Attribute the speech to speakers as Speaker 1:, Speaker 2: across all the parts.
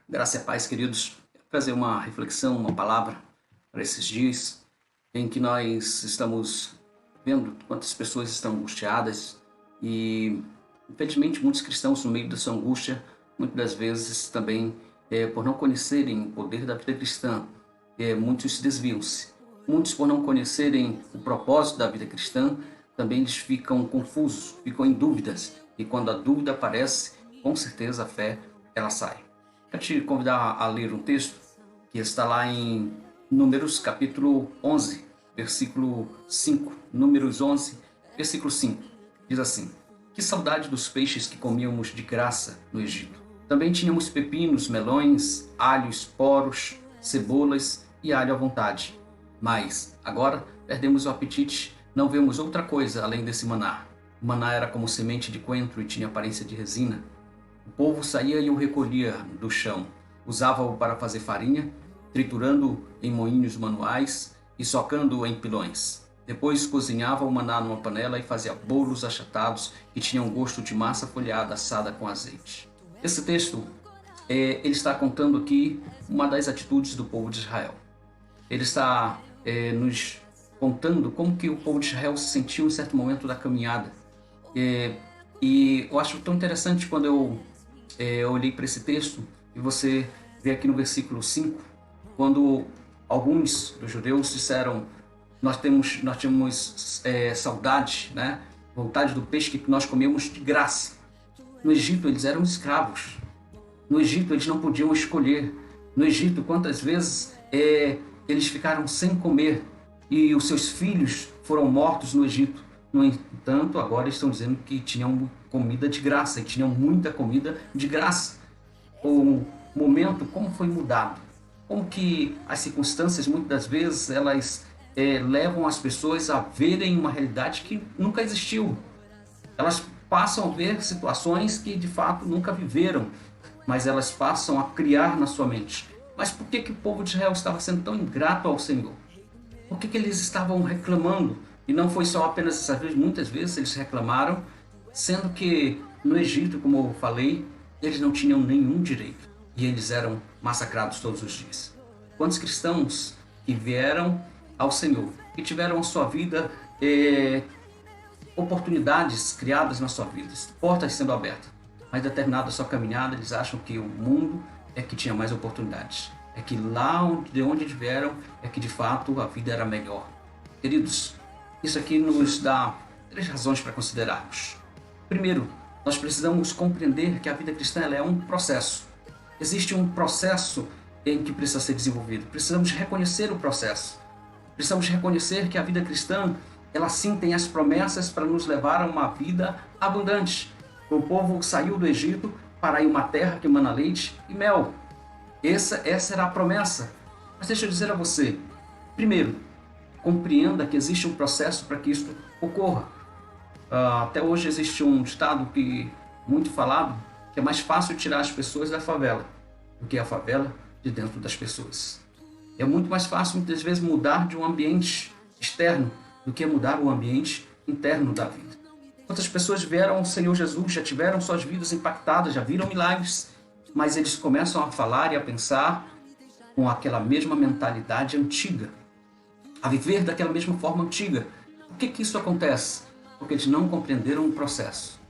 Speaker 1: Graça e paz, queridos. Quero trazer uma reflexão, uma palavra para esses dias em que nós estamos vendo quantas pessoas estão angustiadas e, infelizmente, muitos cristãos no meio dessa angústia, muitas das vezes também, por não conhecerem o poder da vida cristã, muitos desviam-se. Muitos, por não conhecerem o propósito da vida cristã, também eles ficam confusos, ficam em dúvidas. E quando a dúvida aparece, com certeza a fé ela sai. Quero te convidar a ler um texto que está lá em Números capítulo 11, versículo 5. Números 11, versículo 5. Diz assim: Que saudade dos peixes que comíamos de graça no Egito. Também tínhamos pepinos, melões, alhos, poros, cebolas e alho à vontade. Mas agora perdemos o apetite, não vemos outra coisa além desse maná. O maná era como semente de coentro e tinha aparência de resina. O povo saía e o recolhia do chão, usava-o para fazer farinha, triturando em moinhos manuais e socando em pilões. Depois cozinhava o maná numa panela e fazia bolos achatados que tinham gosto de massa folhada assada com azeite. Esse texto, ele está contando aqui uma das atitudes do povo de Israel. Ele está nos contando como que o povo de Israel se sentiu em certo momento da caminhada. E eu acho tão interessante quando eu olhei para esse texto e você vê aqui no versículo 5, quando alguns dos judeus disseram: nós temos saudade, né? Vontade do peixe que nós comemos de graça. No Egito eles eram escravos. No Egito eles não podiam escolher. No Egito, quantas vezes eles ficaram sem comer e os seus filhos foram mortos no Egito. No entanto, agora estão dizendo que tinham comida de graça, e tinham muita comida de graça. O momento, como foi mudado? Como que as circunstâncias, muitas das vezes, elas levam as pessoas a verem uma realidade que nunca existiu. Elas passam a ver situações que, de fato, nunca viveram, mas elas passam a criar na sua mente. Mas por que o povo de Israel estava sendo tão ingrato ao Senhor? Por que eles estavam reclamando? E não foi só apenas essa vez, muitas vezes eles reclamaram, sendo que no Egito, como eu falei, eles não tinham nenhum direito e eles eram massacrados todos os dias. Quantos cristãos que vieram ao Senhor, que tiveram a sua vida, oportunidades criadas na sua vida, portas sendo abertas, mas determinada a sua caminhada, eles acham que o mundo é que tinha mais oportunidades, é que lá de onde eles vieram é que de fato a vida era melhor. Queridos, isso aqui nos dá 3 razões para considerarmos. Primeiro, nós precisamos compreender que a vida cristã ela é um processo. Existe um processo em que precisa ser desenvolvido. Precisamos reconhecer o processo. Precisamos reconhecer que a vida cristã, ela sim tem as promessas para nos levar a uma vida abundante. O povo saiu do Egito para ir a uma terra que emana leite e mel. Essa era a promessa. Mas deixa eu dizer a você, primeiro, compreenda que existe um processo para que isso ocorra. Até hoje existe um ditado que muito falado, que é mais fácil tirar as pessoas da favela do que a favela de dentro das pessoas. É muito mais fácil muitas vezes mudar de um ambiente externo do que mudar o ambiente interno da vida. Quantas pessoas vieram ao Senhor Jesus, já tiveram suas vidas impactadas, já viram milagres, mas eles começam a falar e a pensar com aquela mesma mentalidade antiga, a viver daquela mesma forma antiga. Por que isso acontece? Porque eles não compreenderam o processo.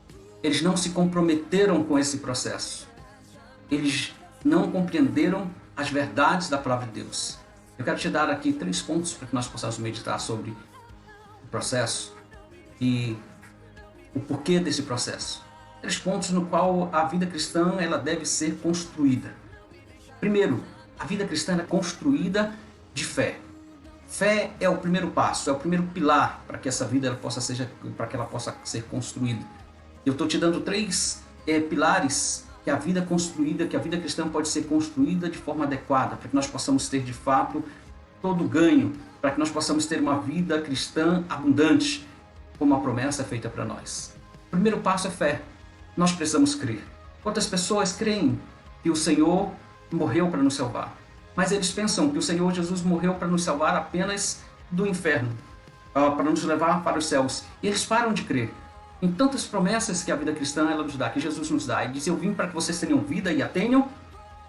Speaker 1: Eles não se comprometeram com esse processo. Eles não compreenderam as verdades da palavra de Deus. Eu quero te dar aqui 3 pontos para que nós possamos meditar sobre o processo e o porquê desse processo. 3 pontos no qual a vida cristã ela deve ser construída. Primeiro, a vida cristã é construída de fé. Fé é o primeiro passo, é o primeiro pilar para que essa vida ela possa ser construída. Eu estou te dando 3 pilares que a vida construída, que a vida cristã pode ser construída de forma adequada, para que nós possamos ter de fato todo o ganho, para que nós possamos ter uma vida cristã abundante, como a promessa é feita para nós. O primeiro passo é fé. Nós precisamos crer. Quantas pessoas creem que o Senhor morreu para nos salvar? Mas eles pensam que o Senhor Jesus morreu para nos salvar apenas do inferno, para nos levar para os céus. E eles param de crer em tantas promessas que a vida cristã ela nos dá, que Jesus nos dá. Ele diz: eu vim para que vocês tenham vida e a tenham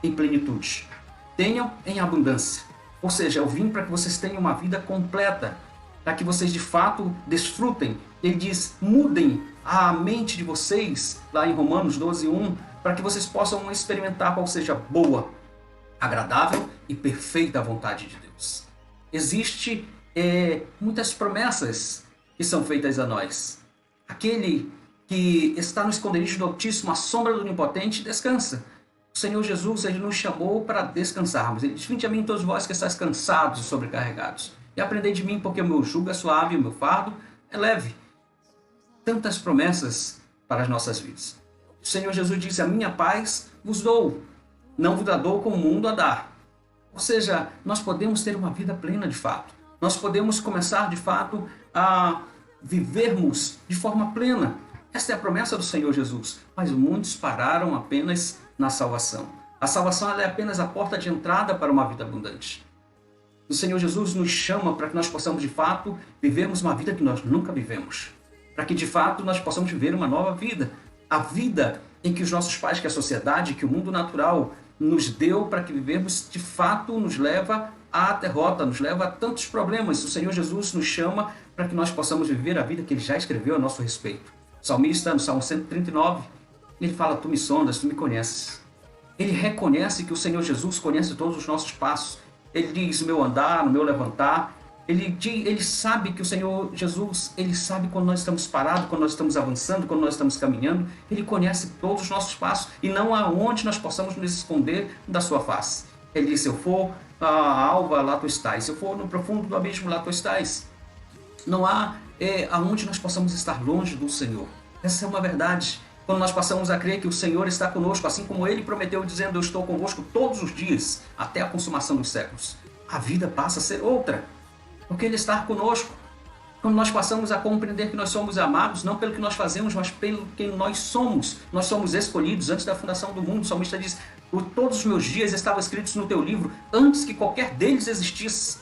Speaker 1: em plenitude. Tenham em abundância. Ou seja, eu vim para que vocês tenham uma vida completa, para que vocês de fato desfrutem. Ele diz, mudem a mente de vocês, lá em Romanos 12:1, para que vocês possam experimentar qual seja boa, agradável e perfeita vontade de Deus. Existe muitas promessas que são feitas a nós. Aquele que está no esconderijo do Altíssimo, à sombra do Onipotente, descansa. O Senhor Jesus, ele nos chamou para descansarmos. Ele diz, vinde a mim todos vós que estáis cansados e sobrecarregados, e aprendei de mim, porque o meu jugo é suave e o meu fardo é leve. Tantas promessas para as nossas vidas. O Senhor Jesus disse, a minha paz vos dou, não vos a dou como o mundo a dar. Ou seja, nós podemos ter uma vida plena de fato. Nós podemos começar de fato a vivermos de forma plena. Esta é a promessa do Senhor Jesus. Mas muitos pararam apenas na salvação. A salvação ela é apenas a porta de entrada para uma vida abundante. O Senhor Jesus nos chama para que nós possamos de fato vivermos uma vida que nós nunca vivemos. Para que de fato nós possamos viver uma nova vida. A vida em que os nossos pais, que a sociedade, que o mundo natural nos deu para que vivemos, de fato nos leva à derrota, nos leva a tantos problemas. O Senhor Jesus nos chama para que nós possamos viver a vida que Ele já escreveu a nosso respeito. O salmista, no Salmo 139, ele fala, tu me sondas, tu me conheces. Ele reconhece que o Senhor Jesus conhece todos os nossos passos. Ele diz, no meu andar, no meu levantar. Ele sabe que o Senhor Jesus, ele sabe quando nós estamos parados, quando nós estamos avançando, quando nós estamos caminhando. Ele conhece todos os nossos passos e não há onde nós possamos nos esconder da sua face. Ele diz, se eu for a alva, lá tu estás. Se eu for no profundo do abismo, lá tu estás. Não há aonde nós possamos estar longe do Senhor. Essa é uma verdade. Quando nós passamos a crer que o Senhor está conosco, assim como Ele prometeu, dizendo, eu estou convosco todos os dias, até a consumação dos séculos. A vida passa a ser outra, porque Ele está conosco. Quando nós passamos a compreender que nós somos amados, não pelo que nós fazemos, mas pelo que nós somos. Nós somos escolhidos antes da fundação do mundo. O salmista diz, todos os meus dias estavam escritos no teu livro, antes que qualquer deles existisse.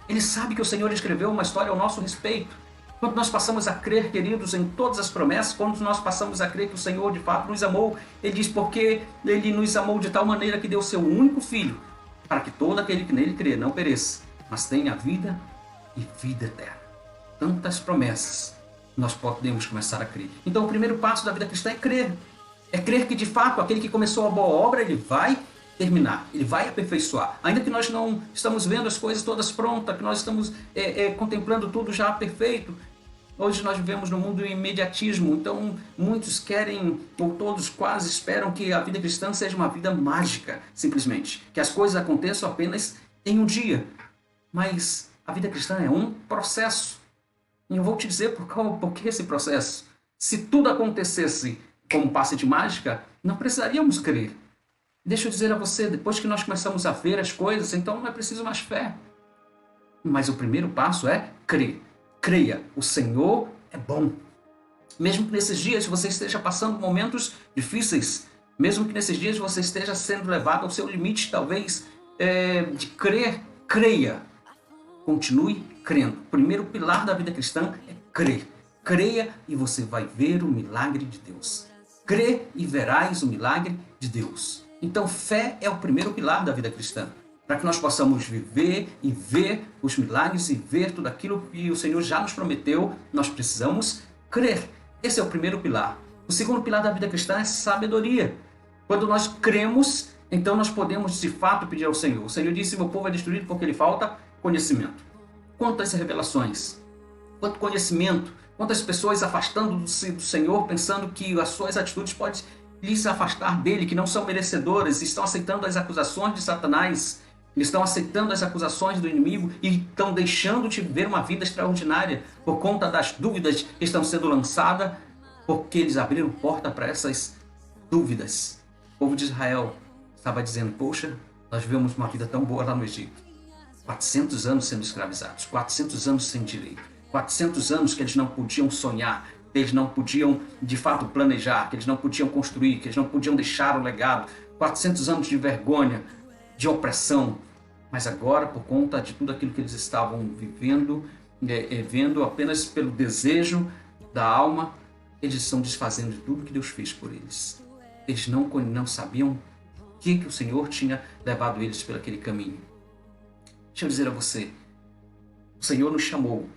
Speaker 1: Ele sabe que o Senhor escreveu uma história ao nosso respeito. Quando nós passamos a crer, queridos, em todas as promessas, quando nós passamos a crer que o Senhor de fato nos amou, Ele diz, porque Ele nos amou de tal maneira que deu o seu único Filho, para que todo aquele que nele crê não pereça, mas tenha vida e vida eterna. Tantas promessas nós podemos começar a crer. Então o primeiro passo da vida cristã é crer. É crer que de fato aquele que começou a boa obra, ele vai terminar, ele vai aperfeiçoar. Ainda que nós não estamos vendo as coisas todas prontas, que nós estamos contemplando tudo já perfeito. Hoje nós vivemos no mundo do imediatismo, então muitos querem, ou todos quase esperam que a vida cristã seja uma vida mágica, simplesmente. Que as coisas aconteçam apenas em um dia. Mas a vida cristã é um processo. E eu vou te dizer por que esse processo. Se tudo acontecesse como um passe de mágica, não precisaríamos crer. Deixa eu dizer a você, depois que nós começamos a ver as coisas, então não é preciso mais fé. Mas o primeiro passo é crer. Creia, o Senhor é bom. Mesmo que nesses dias você esteja passando momentos difíceis, mesmo que nesses dias você esteja sendo levado ao seu limite, talvez, de crer, creia. Continue crendo. O primeiro pilar da vida cristã é crer. Creia e você vai ver o milagre de Deus. Crê e verás o milagre de Deus. Então, fé é o primeiro pilar da vida cristã. Para que nós possamos viver e ver os milagres e ver tudo aquilo que o Senhor já nos prometeu, nós precisamos crer. Esse é o primeiro pilar. O segundo pilar da vida cristã é sabedoria. Quando nós cremos, então nós podemos de fato pedir ao Senhor. O Senhor disse, meu povo é destruído porque lhe falta conhecimento. Quantas revelações, quanto conhecimento, quantas pessoas afastando-se do Senhor, pensando que as suas atitudes podem lhes afastar dele, que não são merecedoras, estão aceitando as acusações de Satanás, estão aceitando as acusações do inimigo e estão deixando de viver uma vida extraordinária por conta das dúvidas que estão sendo lançadas, porque eles abriram porta para essas dúvidas. O povo de Israel estava dizendo, poxa, nós vivemos uma vida tão boa lá no Egito. 400 anos sendo escravizados, 400 anos sem direito, 400 anos que eles não podiam sonhar, que eles não podiam de fato planejar, que eles não podiam construir, que eles não podiam deixar o legado, 400 anos de vergonha, de opressão. Mas agora, por conta de tudo aquilo que eles estavam vivendo, vendo apenas pelo desejo da alma, eles estão desfazendo de tudo que Deus fez por eles. Eles não sabiam que o Senhor tinha levado eles por aquele caminho. Deixa eu dizer a você, o Senhor nos chamou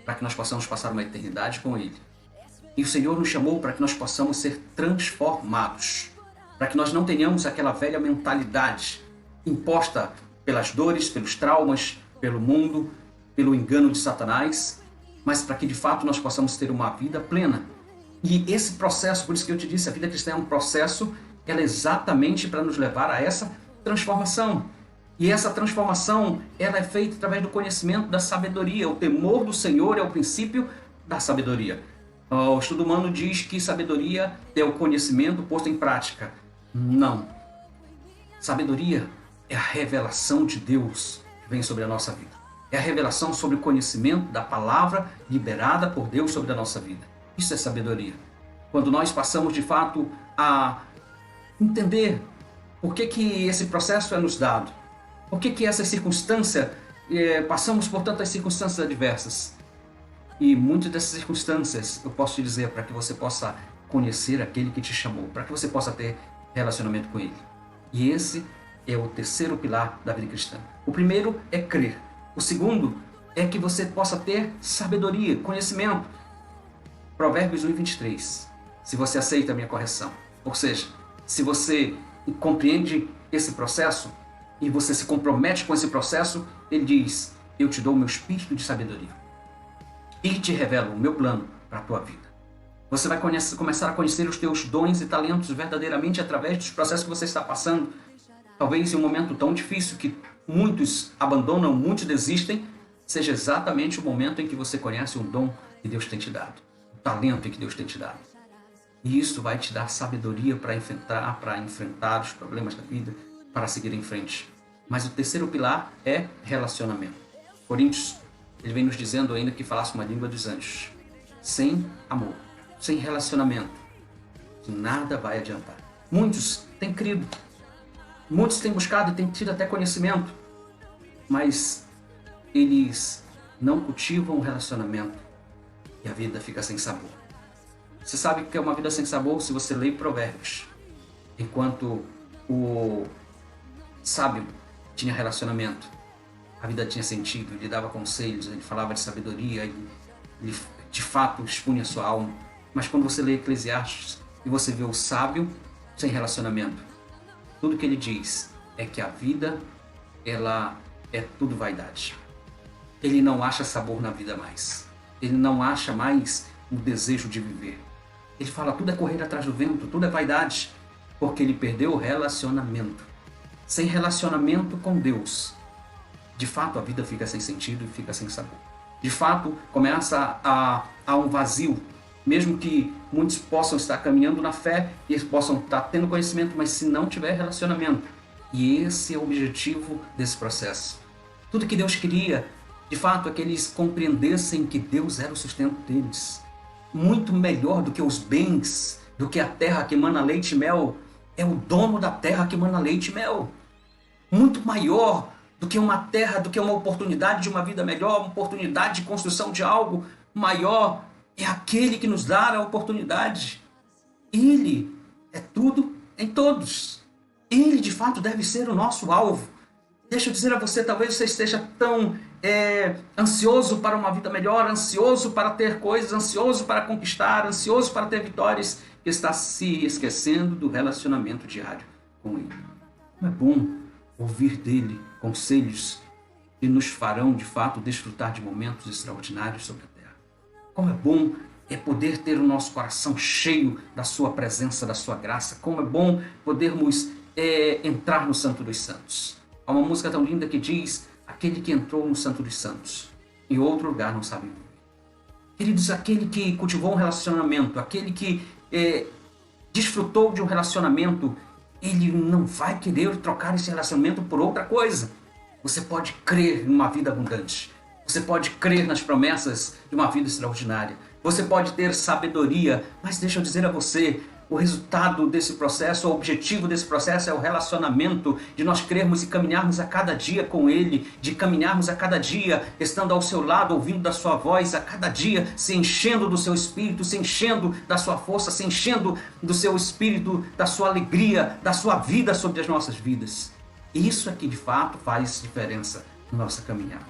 Speaker 1: para que nós possamos passar uma eternidade com Ele. E o Senhor nos chamou para que nós possamos ser transformados, para que nós não tenhamos aquela velha mentalidade imposta pelas dores, pelos traumas, pelo mundo, pelo engano de Satanás, mas para que de fato nós possamos ter uma vida plena. E esse processo, por isso que eu te disse, a vida cristã é um processo, ela é exatamente para nos levar a essa transformação. E essa transformação, ela é feita através do conhecimento da sabedoria. O temor do Senhor é o princípio da sabedoria. O estudo humano diz que sabedoria é o conhecimento posto em prática. Não. Sabedoria é a revelação de Deus que vem sobre a nossa vida. É a revelação sobre o conhecimento da palavra liberada por Deus sobre a nossa vida. Isso é sabedoria. Quando nós passamos de fato a entender por que esse processo é nos dado, por que essa circunstância, passamos por tantas circunstâncias adversas. E muitas dessas circunstâncias, eu posso te dizer, para que você possa conhecer aquele que te chamou, para que você possa ter relacionamento com ele. E esse é o terceiro pilar da vida cristã. O primeiro é crer. O segundo é que você possa ter sabedoria, conhecimento. Provérbios 1:23. Se você aceita a minha correção. Ou seja, se você compreende esse processo e você se compromete com esse processo, ele diz: eu te dou o meu espírito de sabedoria e te revelo o meu plano para a tua vida. Você vai começar a conhecer os teus dons e talentos verdadeiramente através dos processos que você está passando. Talvez em um momento tão difícil que muitos abandonam, muitos desistem, seja exatamente o momento em que você conhece o dom que Deus tem te dado, o talento que Deus tem te dado. E isso vai te dar sabedoria para enfrentar os problemas da vida, para seguir em frente. Mas o terceiro pilar é relacionamento. Coríntios, ele vem nos dizendo ainda que falasse uma língua dos anjos. Sem amor, sem relacionamento, nada vai adiantar. Muitos têm crido, muitos têm buscado e têm tido até conhecimento, mas eles não cultivam o relacionamento e a vida fica sem sabor. Você sabe que é uma vida sem sabor se você lê Provérbios. Enquanto o sábio tinha relacionamento, a vida tinha sentido, ele dava conselhos, ele falava de sabedoria, ele de fato expunha a sua alma. Mas quando você lê Eclesiastes e você vê o sábio sem relacionamento, tudo que ele diz é que a vida, ela é tudo vaidade. Ele não acha sabor na vida mais. Ele não acha mais o desejo de viver. Ele fala, tudo é correr atrás do vento, tudo é vaidade, porque ele perdeu o relacionamento. Sem relacionamento com Deus, de fato a vida fica sem sentido e fica sem sabor. De fato, começa a um vazio, mesmo que muitos possam estar caminhando na fé e eles possam estar tendo conhecimento, mas se não tiver relacionamento. E esse é o objetivo desse processo. Tudo que Deus queria, de fato, é que eles compreendessem que Deus era o sustento deles. Muito melhor do que os bens, do que a terra que emana leite e mel, é o dono da terra que emana leite e mel. Muito maior do que uma terra, do que uma oportunidade de uma vida melhor, uma oportunidade de construção de algo maior, é aquele que nos dá a oportunidade. Ele é tudo em todos. Ele, de fato, deve ser o nosso alvo. Deixa eu dizer a você, talvez você esteja tão ansioso para uma vida melhor, ansioso para ter coisas, ansioso para conquistar, ansioso para ter vitórias, que está se esquecendo do relacionamento diário com Ele. Não é bom ouvir dele conselhos que nos farão, de fato, desfrutar de momentos extraordinários sobre a terra. Como é bom poder ter o nosso coração cheio da sua presença, da sua graça. Como é bom podermos entrar no Santo dos Santos. Há uma música tão linda que diz, aquele que entrou no Santo dos Santos, em outro lugar não sabe viver. Queridos, aquele que cultivou um relacionamento, aquele que desfrutou de um relacionamento, ele não vai querer trocar esse relacionamento por outra coisa. Você pode crer em uma vida abundante. Você pode crer nas promessas de uma vida extraordinária. Você pode ter sabedoria, mas deixa eu dizer a você, o resultado desse processo, o objetivo desse processo é o relacionamento, de nós crermos e caminharmos a cada dia com Ele, de caminharmos a cada dia estando ao seu lado, ouvindo da sua voz, a cada dia se enchendo do seu espírito, se enchendo da sua força, se enchendo do seu espírito, da sua alegria, da sua vida sobre as nossas vidas. Isso é que de fato faz diferença na nossa caminhada.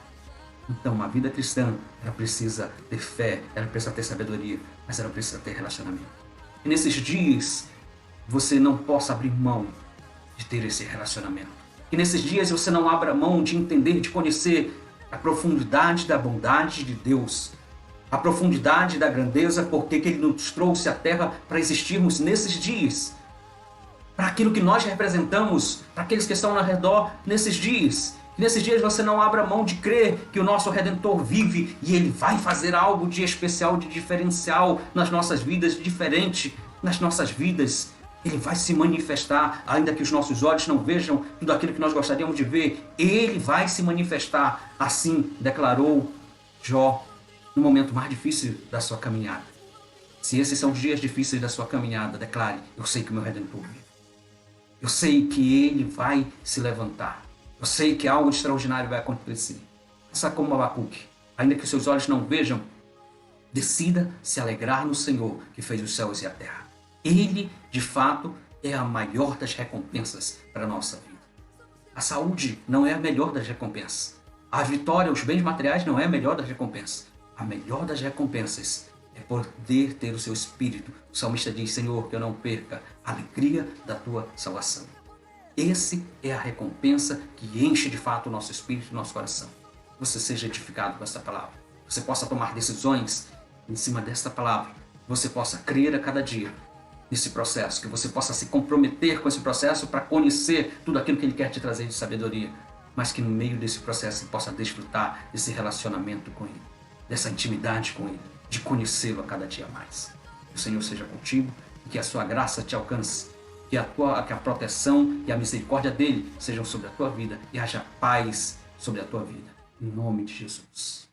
Speaker 1: Então, uma vida cristã, ela precisa ter fé, ela precisa ter sabedoria, mas ela precisa ter relacionamento. E nesses dias, você não possa abrir mão de ter esse relacionamento. Que nesses dias você não abra mão de entender, de conhecer a profundidade da bondade de Deus, a profundidade da grandeza, porque que Ele nos trouxe à terra para existirmos nesses dias, para aquilo que nós representamos, para aqueles que estão ao redor nesses dias. Nesses dias você não abra mão de crer que o nosso Redentor vive e Ele vai fazer algo de especial, de diferencial nas nossas vidas, diferente nas nossas vidas. Ele vai se manifestar, ainda que os nossos olhos não vejam tudo aquilo que nós gostaríamos de ver. Ele vai se manifestar, assim declarou Jó no momento mais difícil da sua caminhada. Se esses são os dias difíceis da sua caminhada, declare: eu sei que o meu Redentor vive. Eu sei que Ele vai se levantar. Eu sei que algo extraordinário vai acontecer. Faça como Abacuque. Ainda que os seus olhos não vejam, decida se alegrar no Senhor que fez os céus e a terra. Ele, de fato, é a maior das recompensas para a nossa vida. A saúde não é a melhor das recompensas. A vitória, os bens materiais não é a melhor das recompensas. A melhor das recompensas é poder ter o seu espírito. O salmista diz: Senhor, que eu não perca a alegria da tua salvação. Esse é a recompensa que enche de fato o nosso espírito e o nosso coração. Que você seja edificado com esta palavra. Que você possa tomar decisões em cima desta palavra. Que você possa crer a cada dia nesse processo. Que você possa se comprometer com esse processo para conhecer tudo aquilo que Ele quer te trazer de sabedoria. Mas que no meio desse processo você possa desfrutar desse relacionamento com Ele. Dessa intimidade com Ele. De conhecê-lo a cada dia mais. Que o Senhor seja contigo e que a sua graça te alcance. Que a proteção e a misericórdia dele sejam sobre a tua vida e haja paz sobre a tua vida. Em nome de Jesus.